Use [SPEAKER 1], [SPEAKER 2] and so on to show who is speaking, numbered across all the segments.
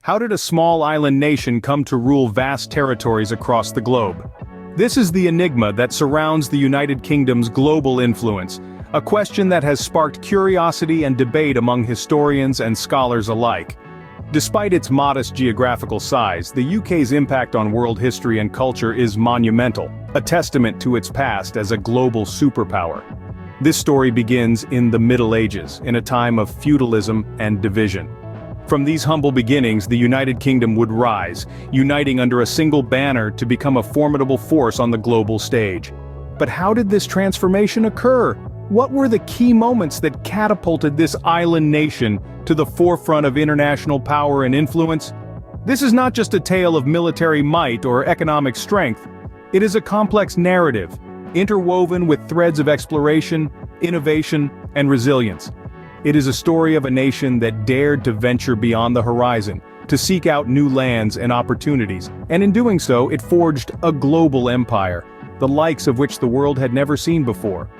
[SPEAKER 1] How did a small island nation come to rule vast territories across the globe? This is the enigma that surrounds the United Kingdom's global influence, a question that has sparked curiosity and debate among historians and scholars alike. Despite its modest geographical size, the UK's impact on world history and culture is monumental, a testament to its past as a global superpower. This story begins in the Middle Ages, in a time of feudalism and division. From these humble beginnings, the United Kingdom would rise, uniting under a single banner to become a formidable force on the global stage. But how did this transformation occur? What were the key moments that catapulted this island nation to the forefront of international power and influence? This is not just a tale of military might or economic strength. It is a complex narrative, interwoven with threads of exploration, innovation, and resilience. It is a story of a nation that dared to venture beyond the horizon, to seek out new lands and opportunities, and in doing so, it forged a global empire, the likes of which the world had never seen before.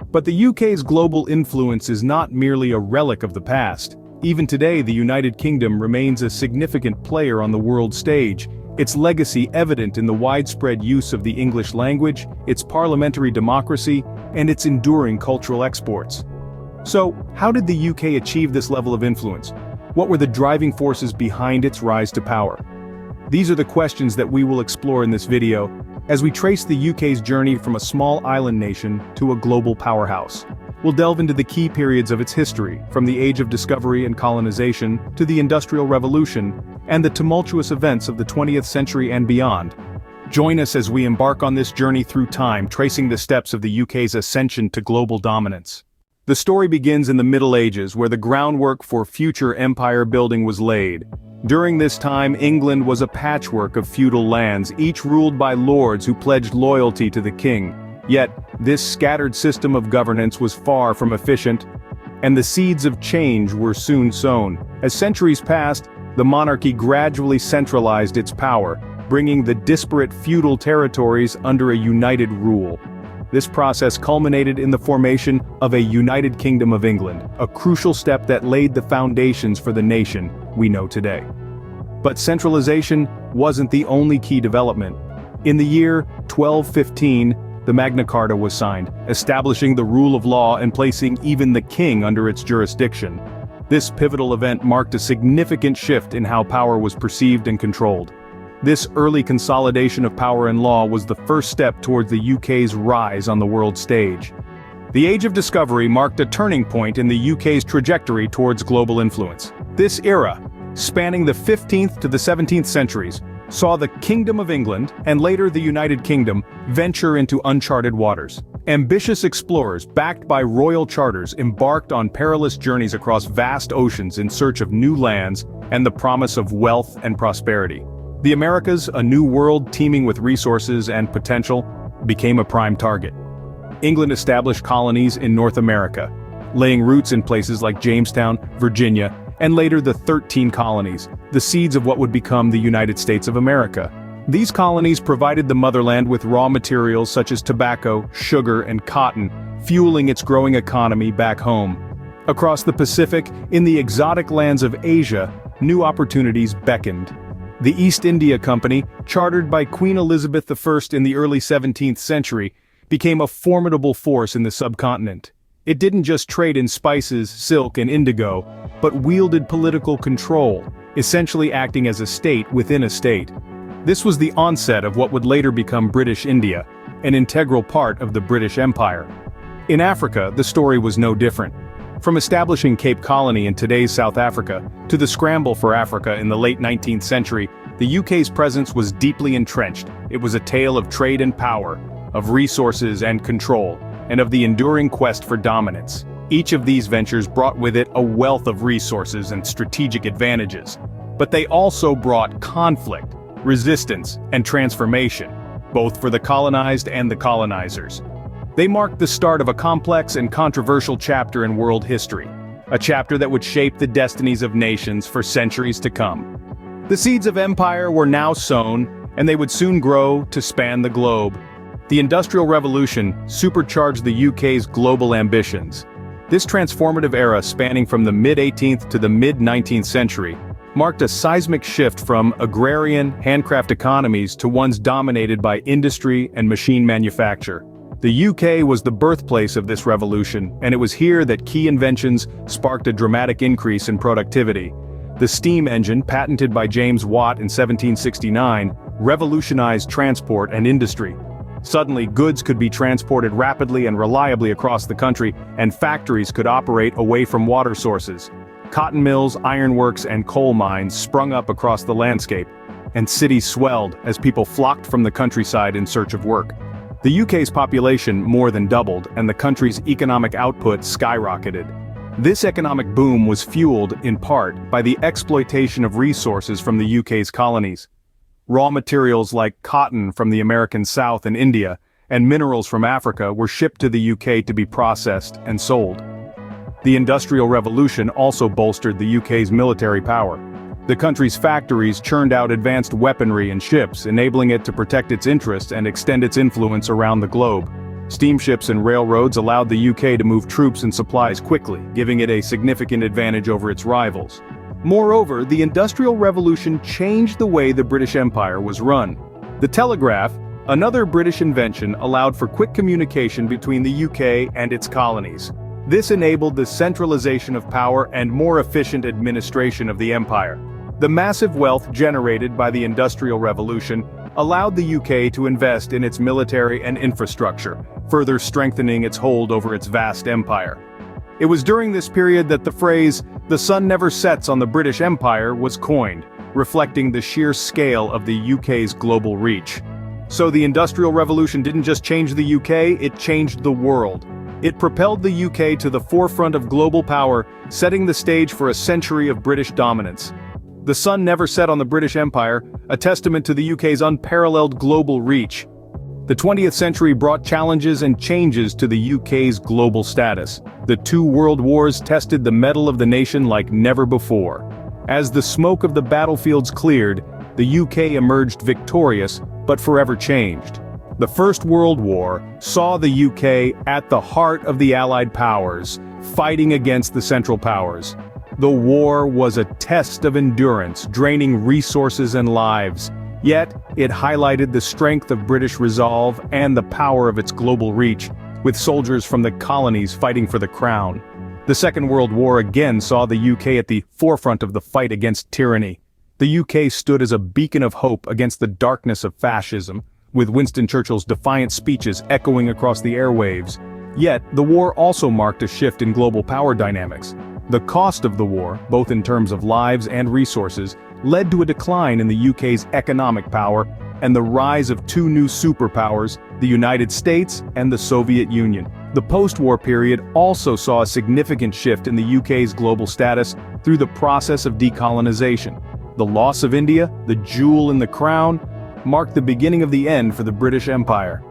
[SPEAKER 1] But the UK's global influence is not merely a relic of the past. Even today, the United Kingdom remains a significant player on the world stage, its legacy evident in the widespread use of the English language, its parliamentary democracy, and its enduring cultural exports. So, how did the UK achieve this level of influence? What were the driving forces behind its rise to power? These are the questions that we will explore in this video, as we trace the UK's journey from a small island nation to a global powerhouse. We'll delve into the key periods of its history, from the Age of Discovery and Colonization to the Industrial Revolution, and the tumultuous events of the 20th century and beyond. Join us as we embark on this journey through time, tracing the steps of the UK's ascension to global dominance. The story begins in the Middle Ages, where the groundwork for future empire building was laid. During this time, England was a patchwork of feudal lands, each ruled by lords who pledged loyalty to the king. Yet, this scattered system of governance was far from efficient, and the seeds of change were soon sown. As centuries passed, the monarchy gradually centralized its power, bringing the disparate feudal territories under a united rule. This process culminated in the formation of a United Kingdom of England, a crucial step that laid the foundations for the nation we know today. But centralization wasn't the only key development. In the year 1215, the Magna Carta was signed, establishing the rule of law and placing even the king under its jurisdiction. This pivotal event marked a significant shift in how power was perceived and controlled. This early consolidation of power and law was the first step towards the UK's rise on the world stage. The Age of Discovery marked a turning point in the UK's trajectory towards global influence. This era, spanning the 15th to the 17th centuries, saw the Kingdom of England, and later the United Kingdom, venture into uncharted waters. Ambitious explorers, backed by royal charters, embarked on perilous journeys across vast oceans in search of new lands and the promise of wealth and prosperity. The Americas, a new world teeming with resources and potential, became a prime target. England established colonies in North America, laying roots in places like Jamestown, Virginia, and later the 13 colonies, the seeds of what would become the United States of America. These colonies provided the motherland with raw materials such as tobacco, sugar, and cotton, fueling its growing economy back home. Across the Pacific, in the exotic lands of Asia, new opportunities beckoned. The East India Company, chartered by Queen Elizabeth I in the early 17th century, became a formidable force in the subcontinent. It didn't just trade in spices, silk, and indigo, but wielded political control, essentially acting as a state within a state. This was the onset of what would later become British India, an integral part of the British Empire. In Africa, the story was no different. From establishing Cape Colony in today's South Africa, to the scramble for Africa in the late 19th century, the UK's presence was deeply entrenched. It was a tale of trade and power, of resources and control, and of the enduring quest for dominance. Each of these ventures brought with it a wealth of resources and strategic advantages. But they also brought conflict, resistance, and transformation, both for the colonized and the colonizers. They marked the start of a complex and controversial chapter in world history, a chapter that would shape the destinies of nations for centuries to come. The seeds of empire were now sown, and they would soon grow to span the globe. The Industrial Revolution supercharged the UK's global ambitions. This transformative era, spanning from the mid-18th to the mid-19th century, marked a seismic shift from agrarian, handcraft economies to ones dominated by industry and machine manufacture. The UK was the birthplace of this revolution, and it was here that key inventions sparked a dramatic increase in productivity. The steam engine, patented by James Watt in 1769, revolutionized transport and industry. Suddenly, goods could be transported rapidly and reliably across the country, and factories could operate away from water sources. Cotton mills, ironworks, and coal mines sprung up across the landscape, and cities swelled as people flocked from the countryside in search of work. The UK's population more than doubled, and the country's economic output skyrocketed. This economic boom was fueled, in part, by the exploitation of resources from the UK's colonies. Raw materials like cotton from the American South and India, and minerals from Africa were shipped to the UK to be processed and sold. The Industrial Revolution also bolstered the UK's military power. The country's factories churned out advanced weaponry and ships, enabling it to protect its interests and extend its influence around the globe. Steamships and railroads allowed the UK to move troops and supplies quickly, giving it a significant advantage over its rivals. Moreover, the Industrial Revolution changed the way the British Empire was run. The telegraph, another British invention, allowed for quick communication between the UK and its colonies. This enabled the centralization of power and more efficient administration of the empire. The massive wealth generated by the Industrial Revolution allowed the UK to invest in its military and infrastructure, further strengthening its hold over its vast empire. It was during this period that the phrase, "the sun never sets on the British Empire," was coined, reflecting the sheer scale of the UK's global reach. So the Industrial Revolution didn't just change the UK, it changed the world. It propelled the UK to the forefront of global power, setting the stage for a century of British dominance. The sun never set on the British Empire, a testament to the UK's unparalleled global reach. The 20th century brought challenges and changes to the UK's global status. The two world wars tested the mettle of the nation like never before. As the smoke of the battlefields cleared, the UK emerged victorious, but forever changed. The First World War saw the UK at the heart of the Allied powers, fighting against the Central Powers. The war was a test of endurance, draining resources and lives. Yet, it highlighted the strength of British resolve and the power of its global reach, with soldiers from the colonies fighting for the crown. The Second World War again saw the UK at the forefront of the fight against tyranny. The UK stood as a beacon of hope against the darkness of fascism, with Winston Churchill's defiant speeches echoing across the airwaves. Yet, the war also marked a shift in global power dynamics. The cost of the war, both in terms of lives and resources, led to a decline in the UK's economic power and the rise of two new superpowers, the United States and the Soviet Union. The post-war period also saw a significant shift in the UK's global status through the process of decolonization. The loss of India, the jewel in the crown, marked the beginning of the end for the British Empire.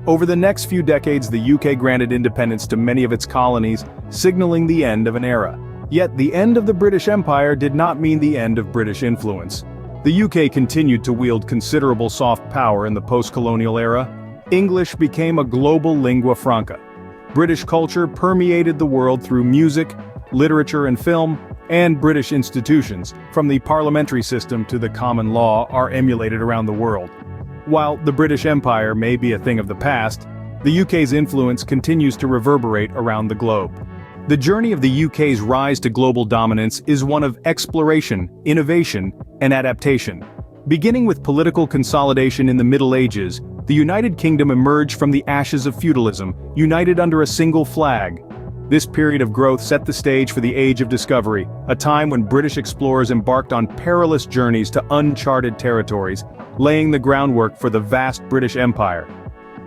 [SPEAKER 1] Over the next few decades, the UK granted independence to many of its colonies, signaling the end of an era. Yet the end of the British Empire did not mean the end of British influence. The UK continued to wield considerable soft power in the post-colonial era. English became a global lingua franca. British culture permeated the world through music, literature and film, and British institutions, from the parliamentary system to the common law, are emulated around the world. While the British Empire may be a thing of the past, the UK's influence continues to reverberate around the globe. The journey of the UK's rise to global dominance is one of exploration, innovation, and adaptation. Beginning with political consolidation in the Middle Ages, the United Kingdom emerged from the ashes of feudalism, united under a single flag. This period of growth set the stage for the Age of Discovery, a time when British explorers embarked on perilous journeys to uncharted territories, laying the groundwork for the vast British Empire.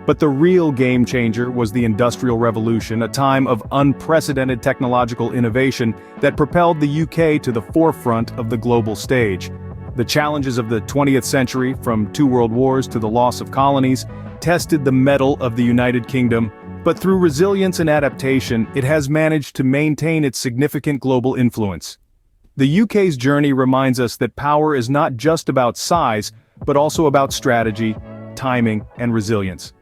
[SPEAKER 1] But the real game changer was the Industrial Revolution, a time of unprecedented technological innovation that propelled the UK to the forefront of the global stage. The challenges of the 20th century, from two world wars to the loss of colonies, tested the mettle of the United Kingdom, but through resilience and adaptation, it has managed to maintain its significant global influence. The UK's journey reminds us that power is not just about size, but also about strategy, timing, and resilience.